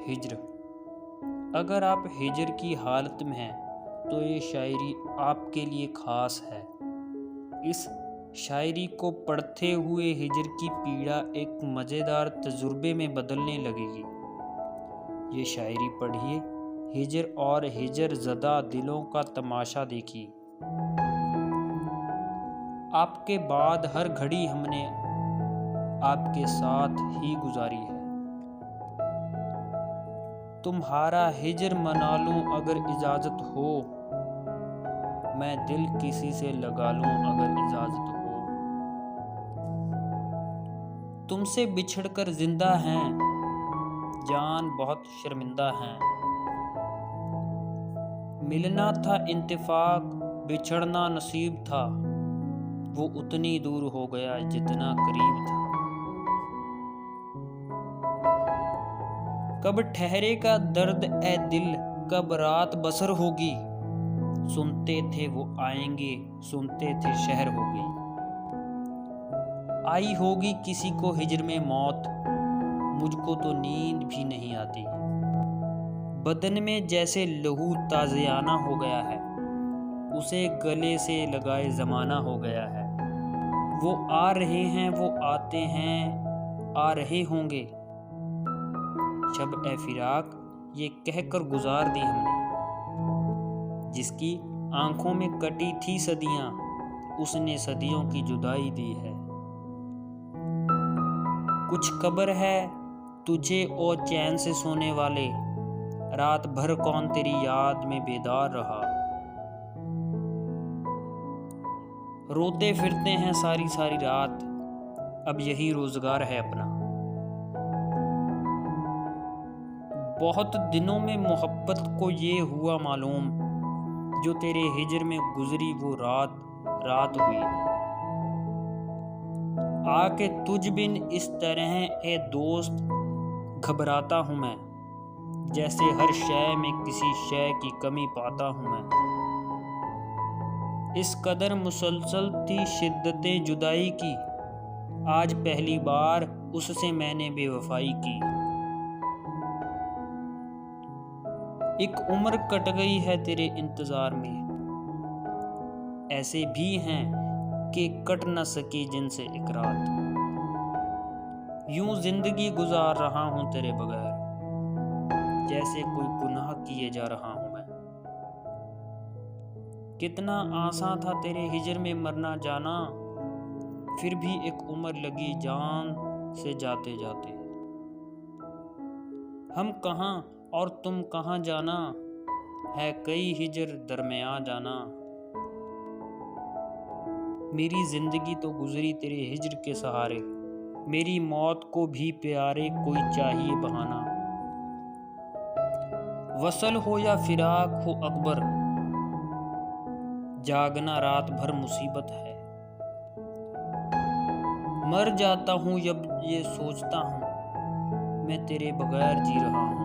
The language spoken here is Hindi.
हिज्र। अगर आप हिज्र की हालत में हैं तो ये शायरी आपके लिए ख़ास है। इस शायरी को पढ़ते हुए हिज्र की पीड़ा एक मज़ेदार तजुर्बे में बदलने लगेगी। ये शायरी पढ़िए, हिज्र और हिज्र ज़दा दिलों का तमाशा देखिए। आपके बाद हर घड़ी हमने आपके साथ ही गुजारी है। तुम्हारा हिज्र मना लूं अगर इजाज़त हो, मैं दिल किसी से लगा लूं अगर इजाज़त हो। तुमसे बिछड़कर जिंदा हैं, जान बहुत शर्मिंदा हैं। मिलना था इत्तेफाक, बिछड़ना नसीब था, वो उतनी दूर हो गया जितना करीब था। कब ठहरेगा दर्द ए दिल, कब रात बसर होगी, सुनते थे वो आएंगे, सुनते थे शहर हो गई। आई होगी किसी को हिज्र में मौत, मुझको तो नींद भी नहीं आती। बदन में जैसे लहू ताज़ियाना हो गया है, उसे गले से लगाए ज़माना हो गया है। वो आ रहे हैं, वो आते हैं, आ रहे होंगे। शब ए फिराक ये कहकर गुजार दी हमने, जिसकी आंखों में कटी थी सदियां, उसने सदियों की जुदाई दी है। कुछ खबर है तुझे ओ चैन से सोने वाले, रात भर कौन तेरी याद में बेदार रहा। रोते फिरते हैं सारी सारी रात, अब यही रोजगार है अपना। बहुत दिनों में मोहब्बत को ये हुआ मालूम, जो तेरे हिज्र में गुजरी वो रात रात हुई। आके तुझ बिन इस तरह ए दोस्त घबराता हूँ मैं, जैसे हर शय में किसी शय की कमी पाता हूँ मैं। इस कदर मुसलसल थी शिद्दतें जुदाई की, आज पहली बार उससे मैंने बेवफाई की। एक उम्र कट गई है तेरे इंतजार में, ऐसे भी हैं कि कट न सकी जिनसे एक रात। यूं जिंदगी गुजार रहा हूं तेरे बगैर, जैसे कोई गुनाह किए जा रहा हूं मैं। कितना आसान था तेरे हिज्र में मरना जाना, फिर भी एक उम्र लगी जान से जाते जाते। हम कहाँ और तुम कहाँ जाना, है कई हिज्र दरमियां जाना। मेरी जिंदगी तो गुजरी तेरे हिज्र के सहारे, मेरी मौत को भी प्यारे कोई चाहिए बहाना। वसल हो या फिराक हो अकबर, जागना रात भर मुसीबत है। मर जाता हूँ जब ये सोचता हूँ, मैं तेरे बगैर जी रहा हूँ।